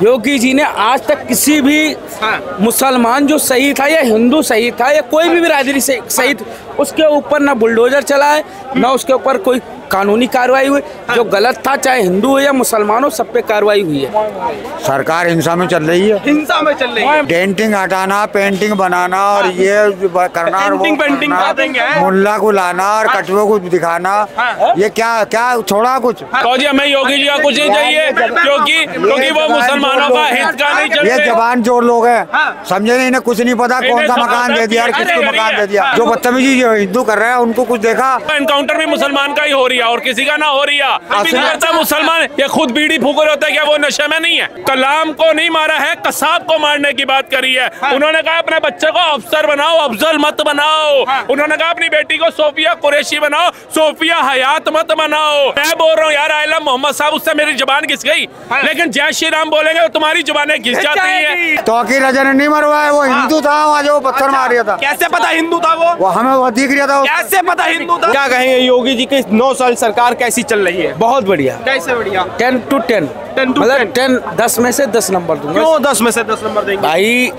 योगी जी ने आज तक किसी भी मुसलमान जो शहीद था या हिंदू शहीद था या कोई भी बिरादरी से शहीद, उसके ऊपर ना बुलडोजर चला है, ना उसके ऊपर कोई कानूनी कार्रवाई हुई। जो गलत था, चाहे हिंदू हो या मुसलमान हो, सब पे कार्रवाई हुई है। सरकार हिंसा में चल रही है, हिंसा में चल रही है। डेंटिंग हटाना, पेंटिंग बनाना और ये करना, पेंटिंग मुल्ला को लाना और कटुओं को दिखाना, ये क्या क्या छोड़ा कुछ। तो जी हमें योगी जी का कुछ नहीं चाहिए, क्योंकि वो मुसलमानों का हित का नहीं चल। ये जवान चोर लोग हैं, समझे नहीं, इन्हें कुछ नहीं पता कौन सा मकान दे दिया और किसको मकान दे दिया। जो बदतमीजी जो हिंदू कर रहे हैं उनको कुछ देखा। एनकाउंटर भी मुसलमान का ही हो रही है और किसी का ना हो रही है। मुसलमान ये खुद बीड़ी फूक रहे होते हैं, क्या वो नशे में नहीं है? कलाम को नहीं मारा है, कसाब को मारने की बात करी है। उन्होंने कहा अपने बच्चे को अफसर बनाओ, अफजल मत बनाओ। उन्होंने कहा अपनी बेटी को सोफिया कुरैशी बनाओ, सोफिया हयात मत बनाओ। मैं बोल रहा हूँ यार, आलम मोहम्मद साहब, उससे मेरी जुबान घिस गई, लेकिन जय श्री राम बोलेंगे तो तुम्हारी जुबानें घिस जाती है। तौकीर रजा ने नहीं मरवाया, वो हिंदू था वहाँ जो पत्थर मार रहा था। कैसे पता हिंदू था वो हमें वो दिख रहा था। कैसे पता हिंदू था? क्या कहेंगे योगी जी की 9 साल सरकार कैसी चल रही है? बहुत बढ़िया। कैसे बढ़िया? 10 to 10 मतलब 10 में से 10 नंबर दूंगा। क्यों 10 में से 10 नंबर देंगे? भाई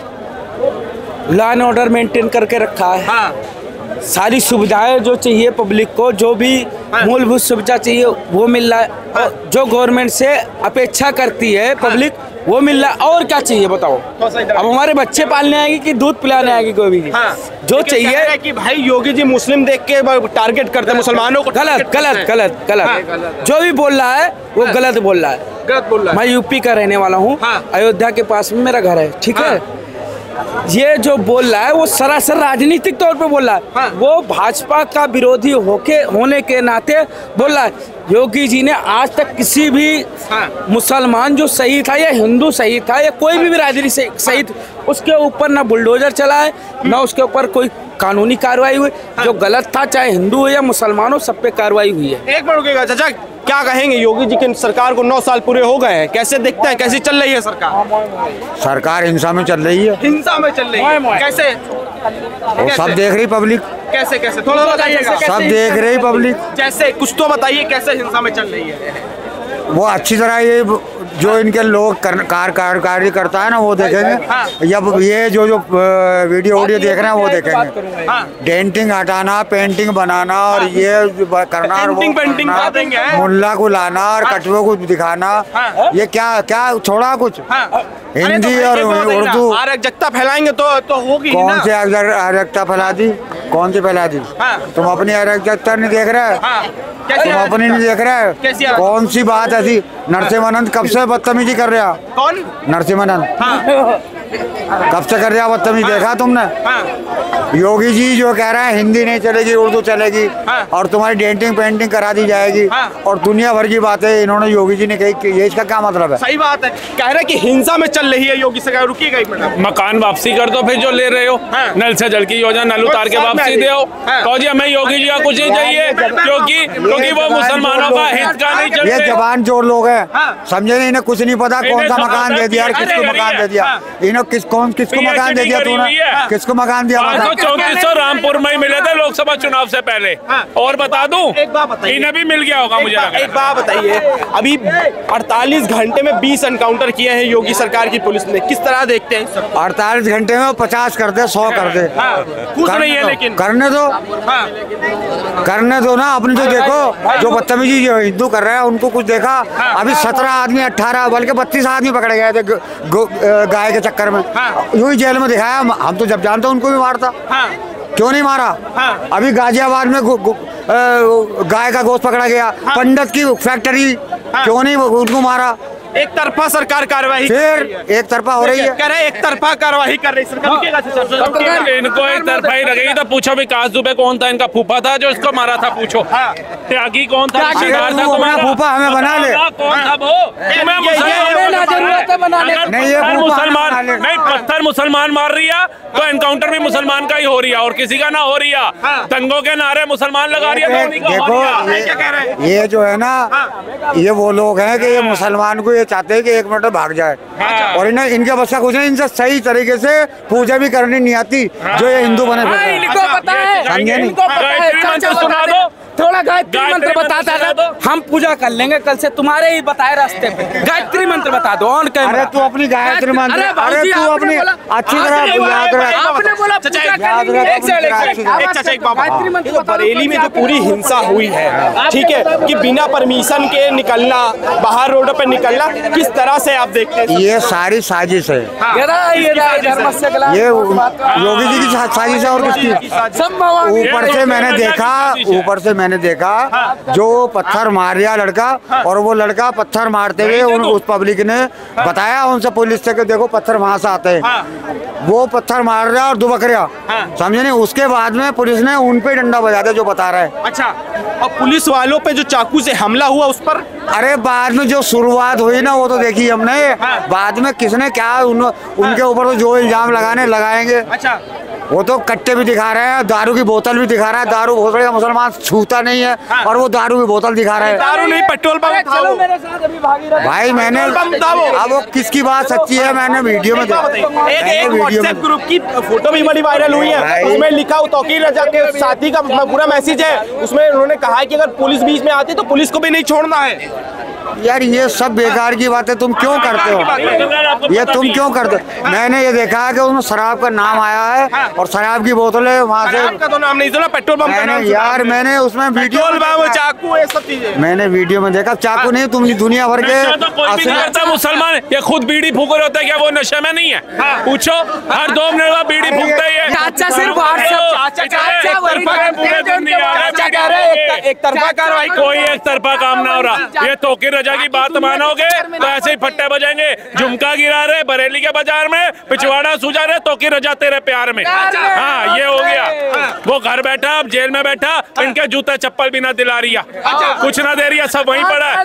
लॉ एंड ऑर्डर मेंटेन करके रखा है। सारी सुविधाएं जो चाहिए पब्लिक को, जो भी मूलभूत सुविधा चाहिए वो मिल रहा है। जो गवर्नमेंट से अपेक्षा करती है पब्लिक वो मिल रहा है। और क्या चाहिए बताओ? अब हमारे बच्चे पालने आएगी कि दूध पिलाने आएगी कोई भी? जो चाहिए कि भाई योगी जी मुस्लिम देख के टारगेट करते हैं मुसलमानों को। गलत गलत गलत गलत जो भी बोल रहा है वो गलत बोल रहा है। गलत बोल रहा है। मैं यूपी का रहने वाला हूँ, अयोध्या के पास में मेरा घर है, ठीक है। ये जो बोल रहा है वो सरासर राजनीतिक तौर पे बोल रहा है। वो भाजपा का विरोधी होने के नाते बोल रहा है। योगी जी ने आज तक किसी भी मुसलमान जो शहीद था या हिंदू शहीद था या कोई भी बिरादरी से शहीद, उसके ऊपर ना बुलडोजर चला है, ना उसके ऊपर कोई कानूनी कार्रवाई हुई। जो गलत था, चाहे हिंदू हो या मुसलमान हो, सब पे कार्रवाई हुई है। एक मिनट रुकिएगा चाचा, क्या कहेंगे योगी जी की सरकार को 9 साल पूरे हो गए हैं, कैसे देखते हैं, कैसी चल रही है सरकार? सरकार हिंसा में चल रही है। हिंसा में चल रही है? कैसे? वो सब देख रही पब्लिक। कैसे कैसे थोड़ा बताइएगा। सब देख रही पब्लिक। जैसे कुछ तो बताइए कैसे हिंसा में चल रही है? वो अच्छी तरह ये जो इनके लोग कार्य करता है ना वो देखेंगे। जब ये जो वीडियो देख रहे हैं वो देखेंगे। डेंटिंग हटाना, पेंटिंग बनाना और ये करना, पेंटिंग मुल्ला को लाना और कटुओं को दिखाना, ये क्या क्या छोड़ा कुछ। हिंदी और उर्दू अराजकता फैलाएंगे तो होगी। कौन सी अराजकता फैला दी? कौन सी फैला दी? तुम अपनी अराजकता नहीं देख रहे, तुम अपनी नहीं देख रहे। कौन सी बात ऐसी? नरसिम्हानंद कब से बदतमीजी कर रहा? कौन? नरसिम्हानंद कब से कर रहा बदतमीजी? देखा तुमने? योगी जी जो कह रहे हैं हिंदी नहीं चलेगी, उर्दू चलेगी और तुम्हारी डेंटिंग पेंटिंग करा दी जाएगी और दुनिया भर की बातें इन्होंने योगी जी ने कही। ये इसका क्या मतलब है? सही बात है, कह रहे हैं कि हिंसा में चल रही है योगी सरकार। रुकिएगा एक मिनट। मकान वापसी कर दो फिर जो ले रहे हो। नल से जल की योजना नल उतार के वापसी दो। तो जी हमें योगी जी का कुछ नहीं चाहिए, क्योंकि वो मुसलमानों का हित का नहीं चल। ये जवान चोर लोग हैं, समझे नहीं, इन्हें कुछ नहीं पता कौन सा मकान दे दिया और किसको मकान दे दिया। किसको मकान दे दिया तूने? किसको मकान दिया? 3400 रामपुर में ही मिले थे लोकसभा चुनाव से पहले। और बता दूं, एक बात बताइए, इन्हें भी मिल गया होगा मुझे। एक बात बताइए, अभी 48 घंटे में 20 एनकाउंटर किए हैं योगी सरकार की पुलिस ने, किस तरह देखते हैं? 48 घंटे में 50 कर दे, 100 कर दे, खुश नहीं है लेकिन करने दो, करने दो ना। अपने तो देखो जो बदतमीजी जो हिंदू कर रहे हैं उनको कुछ देखा। अभी 17 आदमी 18 बल्कि 32 आदमी पकड़े गए थे गाय के चक्कर में। यूं ही जेल में दिखाया। हम तो जब जानते उनको भी मारता, क्यों नहीं मारा? अभी गाजियाबाद में गाय का गोश्त पकड़ा गया, पंडित की फैक्ट्री, क्यों नहीं उनको मारा? एक तरफा सरकार कार्रवाई, फिर एक तरफा हो रही है। कह रहे एक तरफा कार्रवाई कर रही सरकार। इनको एक तरफा ही लगेगी तो पूछो विकास दुबे कौन था इनका फूफा था जो इसको मारा था? पूछो त्यागी कौन था? फूफा हमें बना ले। कौन था वो? मुसलमान नहीं, पत्थर मुसलमान मार रही है तो एनकाउंटर भी मुसलमान का ही हो रही है और किसी का ना हो रही है। दंगों के नारे मुसलमान लगा रही है। देखो ये जो है ना, ये वो लोग हैं कि ये मुसलमान को चाहते हैं कि 1 मिनट में भाग जाए और इनके बस का कुछ नहीं। इनसे सही तरीके से पूजा भी करनी नहीं आती जो ये हिंदू बने। इनको पता है, सुना दो थोड़ा गायत्री मंत्र बताता था, हम पूजा कर लेंगे कल से तुम्हारे ही बताए रास्ते पे। गायत्री मंत्र बता दो ऑन कैमरा। अरे तू अपनी गायत्री मंत्र, अरे तू अपनी अच्छी तरह याद रख। आपने बोला बरेली में जो पूरी हिंसा हुई है, ठीक है, कि बिना परमिशन के निकलना, बाहर रोड पे निकलना, किस तरह से आप देखते हैं? ये सारी साजिश है, ये योगी जी की साजिश है और किसकी? ऊपर से मैंने देखा जो पत्थर मार दिया लड़का, और वो लड़का पत्थर मारते हुए उस पब्लिक ने बताया उनसे, पुलिस से कि देखो पत्थर वहां से आते हैं, वो पत्थर मार रहा और दुबक रहा, समझे नहीं? उसके बाद में पुलिस ने उन पे डंडा बजा दिया जो बता रहा है। अच्छा, और पुलिस वालों पे जो चाकू से हमला हुआ उस पर? अरे बाद में जो शुरुआत हुई ना वो तो देखी हमने, बाद में किसने क्या उनके ऊपर तो जो इल्जाम लगाएंगे। अच्छा, वो तो कट्टे भी दिखा रहे हैं, दारू की बोतल भी दिखा रहा है, दारू बहुत बड़ा मुसलमान छूता नहीं है, और वो दारू की बोतल दिखा रहा है। दारू नहीं, पेट्रोल पंप था वो। भाई मैंने, अब वो किसकी बात सच्ची है मैंने वीडियो में देखा। एक व्हाट्सएप ग्रुप की फोटो भी बड़ी वायरल हुई है, उसमें लिखा तौकीर रजा के साथी का पूरा मैसेज है, उसमें उन्होंने कहा है कि अगर पुलिस बीच में आती तो पुलिस को भी नहीं छोड़ना है। यार ये सब बेकार की बातें तुम क्यों करते हो? ये तुम क्यों करते हो? मैंने ये देखा है कि उसमें शराब का नाम आया है और शराब की बोतलें वहाँ से, का तो नाम नहीं सुना, पेट्रोल पंप का नाम। यार मैंने उसमें वीडियो, चाकू, ये सब चीजें मैंने वीडियो में देखा। चाकू नहीं, तुम दुनिया भर के मुसलमान ये खुद बीड़ी फूक रहे होते हैं, क्या वो नशे में नहीं है? पूछो, हर 2 मिनट बाद बीड़ी फूकते ही है। चाचा सिर्फ एक तरफा कार्रवाई, कोई एक तरफा काम ना हो रहा। ये तौकीर रजा की बात मानोगे तो ऐसे ही फट्टे बजाएंगे। झुमका गिरा रहे बरेली के बाजार में, पिछवाड़ा सूझा रहे, तौकीर रजा तेरे प्यार में। हाँ, ये हो गया। वो घर बैठा, अब जेल में बैठा, इनके जूते चप्पल भी ना दिला रही है, कुछ ना दे रही है, सब वहीं पड़ा है।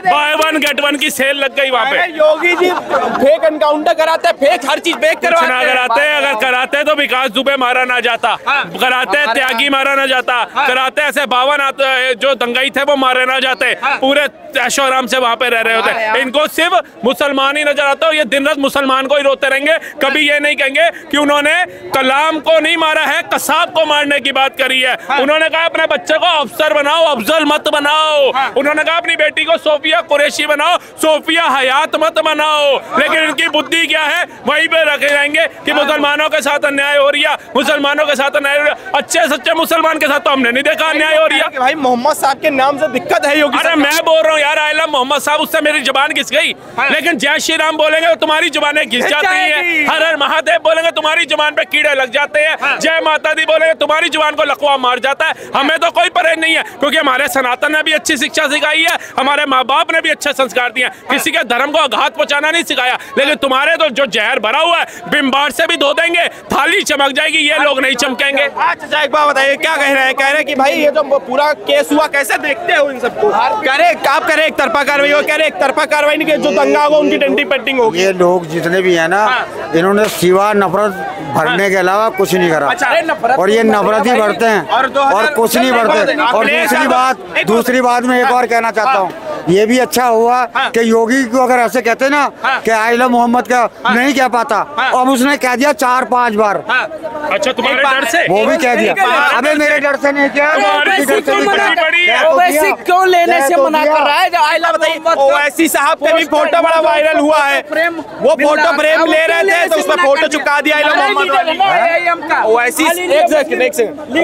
बाय 1 गेट 1 की सेल लग गई वहाँ पे। योगी जी फेक एनकाउंटर कराते हैं, फेक हर चीज फेक कराते हैं। अगर कराते तो विकास दुबे मारा ना जाता, कराते त्यागी मारा ना जाता, कराते ऐसे 52 जो दंगाई थे वो मारे ना जाते, पूरे ऐशो आराम से वहाँ पे रह रहे होते। इनको सिर्फ मुसलमान ही नजर आता है, ये दिन रात मुसलमान को ही रोते रहेंगे। कभी ये नहीं कहेंगे कि उन्होंने कलाम को नहीं मारा है, कसाब को मारने की बात करी है। उन्होंने कहा अपने बच्चे को अफसर बनाओ, अफजल मत बनाओ। उन्होंने कहा अपनी बेटी को सोफिया कुरैशी बनाओ, सोफिया हयात मत बनाओ। लेकिन इनकी बुद्धि क्या है, वहीं पे रखे जाएंगे कि मुसलमानों के साथ अन्याय हो रही है, मुसलमानों के साथ अन्याय हो रही है। अच्छे सच्चे मुसलमान के साथ तो हमने नहीं देखा अन्याय हो रही है। भाई मोहम्मद साहब के नाम से दिक्कत है योगी। अरे मैं बोल रहा हूँ यार, आइलम मोहम्मद साहब, उससे मेरी जुबान घिस गई। लेकिन जय श्री राम बोलेंगे तो तुम्हारी जुबानें घिस जाती हैं। हर हर महादेव बोलेंगे तुम्हारी जुबान पे कीड़े लग जाते हैं। जय माता दी बोलेंगे तुम्हारी जुबान को लकवा मार जाता है। हमें तो कोई परहेज नहीं है, क्योंकि हमारे सनातन ने भी अच्छी शिक्षा सिखाई है, हमारे माँ बाप ने भी अच्छे संस्कार दिए। किसी के धर्म को आघात पहुंचाना नहीं सिखाया। लेकिन तुम्हारे तो जो जहर भरा हुआ है, बिम्बार से भी धो देंगे, थाली चमक जाएगी, ये लोग नहीं चमकेंगे। अच्छा एक बात बताइए, क्या कह रहे हैं कि भाई ये जो पूरा केस हुआ कैसे देखते हो इन सबको? कह रहे आप कह रहे एक तरफा कार्रवाई हो, कह रहे एक तरफा कार्रवाई नहीं, जो दंगा होगा उनकी डेंटिंग पेंटिंग होगी। ये लोग जितने भी है ना, इन्होंने सिवा नफरत भरने के अलावा कुछ नहीं करा, और ये नफरत ही भरते हैं और कुछ नहीं भरते। और दूसरी बात में एक और कहना चाहता हूँ, ये भी अच्छा हुआ कि योगी को अगर ऐसे कहते ना कि आइला मोहम्मद का नहीं कह पाता, अब उसने कह दिया 4-5 बार। अच्छा, तुम्हारे डर से वो भी कह दिया। अबे मेरे डर से नहीं किया, ओवैसी क्यों लेने से मना कर रहा है? आइला बताइए, ओवैसी साहब का भी फोटो बड़ा वायरल हुआ है, वो फोटो फ्रेम ले रहे थे तो उसमें फोटो चिपका दिया आइला मोहम्मद।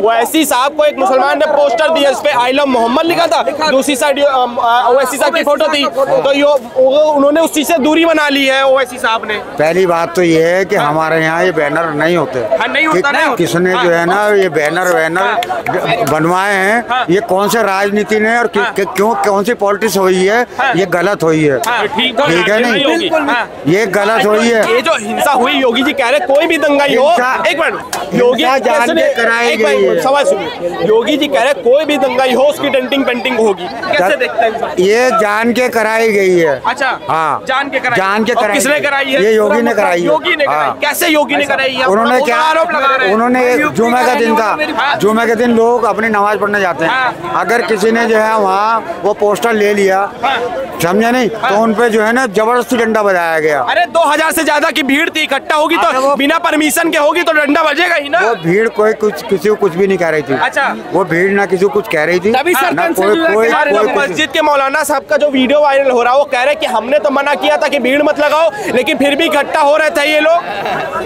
ओवैसी साहब को एक मुसलमान ने पोस्टर दिया, इस पे आइला मोहम्मद लिखा था, दूसरी साइड ओवैसी साहब की फोटो थी, तो उन्होंने उस चीज से दूरी बना ली है ओवैसी साहब ने। पहली बात तो ये है कि हमारे यहाँ ये बैनर नहीं होते। किसने जो है ना ये बैनर बनवाए हैं, ये कौन से राजनीति ने और क्यों कौन सी पॉलिटिक्स हुई है, ये गलत हुई है। ठीक है नहीं, ये गलत हुई है। ये जो हिंसा हुई, योगी जी कह रहे कोई भी दंगाई हो, एक मिनट, योगी कराई सवाल सुनिए, योगी जी कह रहे कोई भी दंगाई हो उसकी डेंटिंग पेंटिंग होगी, कैसे देखते हैं? ये ये जान के कराई गई है। अच्छा, हाँ, जान के कराई। जान के कराई। किसने कराई है? ये योगी ने कराई है। योगी ने कराई। कैसे योगी ने कराई है? उन्होंने क्या आरोप लगा रहे हैं। उन्होंने जुमे का दिन था, जुमे के दिन लोग अपनी नमाज पढ़ने जाते हैं। अगर किसी ने जो है वहाँ वो पोस्टर ले लिया, समझे नहीं, तो उन पे जो है ना जबरदस्ती डंडा बजाया गया। अरे 2000 से ज्यादा की भीड़ थी, इकट्ठा होगी तो बिना परमिशन के होगी तो डंडा बजेगा ही ना। वो भीड़ कोई कुछ किसी को कुछ भी नहीं कह रही थी। अच्छा, वो भीड़ ना किसी को कुछ कह रही थी, तभी ना सरपंच से कोई जुड़ा कोई के कोई मस्जिद के मौलाना साहब का जो वीडियो वायरल हो रहा है वो कह रहे हैं कि हमने तो मना किया था कि भीड़ मत लगाओ, लेकिन फिर भी इकट्ठा हो रहे थे ये लोग।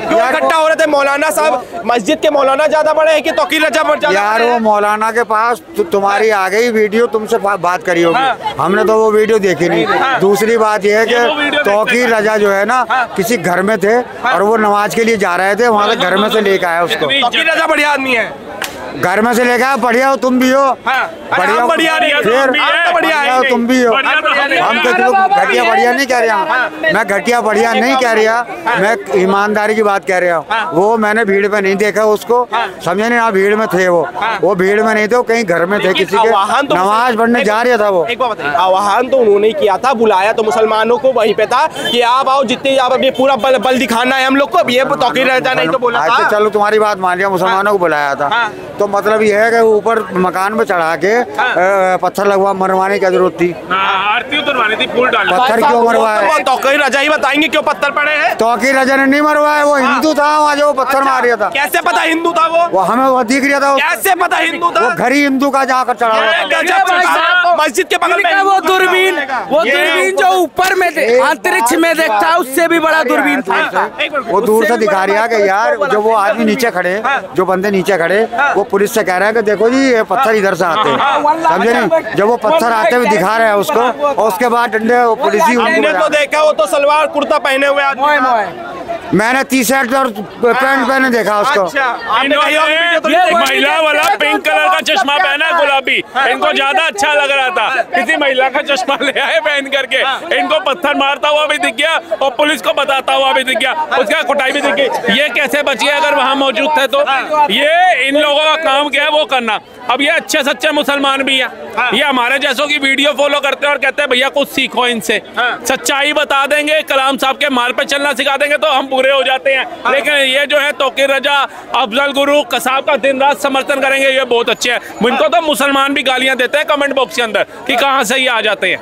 क्यों इकट्ठा हो रहे थे? मौलाना साहब, मस्जिद के मौलाना ज्यादा बड़े हैं कि तौकीर रजा ज्यादा यार? बड़े वो हैं? मौलाना के पास तुम्हारी आ गई वीडियो, तुमसे बात करी होगी, हमने तो वो वीडियो देखी नहीं। दूसरी बात यह है कि तौकीर रजा जो है ना किसी घर में थे और वो नमाज के लिए जा रहे थे, वहाँ से घर में से लेके आया उसको। तौकीर रजा बढ़िया आदमी है, घर में से लेके आया। बढ़िया हो तुम भी हो, बढ़िया बढ़िया नहीं है, फिर बढ़िया है तुम भी हो। बढ़िया तो हम हम किसी को घटिया बढ़िया नहीं कह रहा हूँ, मैं घटिया बढ़िया नहीं कह रहा, मैं ईमानदारी की बात कह रहा हूँ। वो मैंने भीड़ में नहीं देखा उसको, समझे नहीं, भीड़ में थे वो भीड़ में नहीं थे, वो कहीं घर में थे, किसी के नमाज पढ़ने जा रहा था वो। एक बात बताइए, आह्वान तो उन्होंने किया था, बुलाया तो मुसलमानों को वहीं पे था कि आप आओ, जितने आप अभी पूरा बल दिखाना है हम लोग को, ये तौकीर रजा नहीं तो बोला था। चलो तुम्हारी बात मान लिया, मुसलमानों को बुलाया था, तो मतलब ये है कि ऊपर मकान पे चढ़ा के पत्थर लगवा मरवाने की जरूरत थी? आरती उतरवानी थी, फूल डालना। पत्थर क्यों मरवाया? तौकीर रजा ही बताएंगे क्यों पत्थर पड़े हैं? तौकीर रजा ने नहीं मरवाया, वो हिंदू था वहाँ जो पत्थर मार रहा था। कैसे पता हिंदू था वो हमें वो दिख रहा था। कैसे पता हिंदू था? वो घर ही हिंदू का जहाँ कर चढ़ा हुआ था। मस्जिद के बगल में वो दूरबीन जो ऊपर में अंतरिक्ष में देखता है उससे भी बड़ा दूरबीन था। वो दूर से दिखा रहा है कि यार जो वो आदमी नीचे खड़े, जो बंदे नीचे खड़े, वो पुलिस से कह रहा है कि देखो जी ये पत्थर इधर से आते हैं, समझे नहीं। जब वो पत्थर आते हुए दिखा रहे हैं उसको, और उसके बाद डंडे पुलिस ही हमने तो देखा, वो तो सलवार कुर्ता पहने हुए आदमी। मैंने टी शर्ट और पैंट पहने देखा उसको। महिला वाला पिंक कलर का चश्मा पहना है, गुलाबी, इनको ज्यादा अच्छा लग रहा था। किसी महिला का चश्मा ले आए पहन करके, इनको पत्थर मारता हुआ भी दिख गया और पुलिस को बताता हुआ भी दिख गया, उसका कुटाई भी दिख गई। ये कैसे बचिए अगर वहाँ मौजूद थे तो? ये इन लोगों का काम क्या है वो करना। अब ये अच्छे सच्चे मुसलमान भी हैं, ये हमारे जैसों की वीडियो फॉलो करते हैं और कहते हैं भैया कुछ सीखो इनसे, सच्चाई बता देंगे, कलाम साहब के मार्ग पे चलना सिखा देंगे तो हम पूरे हो जाते हैं। लेकिन ये जो है तौकीर रजा, अफजल गुरु, कसाब का दिन रात समर्थन करेंगे, ये बहुत अच्छे हैं। इनको तो मुसलमान भी गालियां देते हैं कमेंट बॉक्स के अंदर कि कहाँ से ये आ जाते हैं।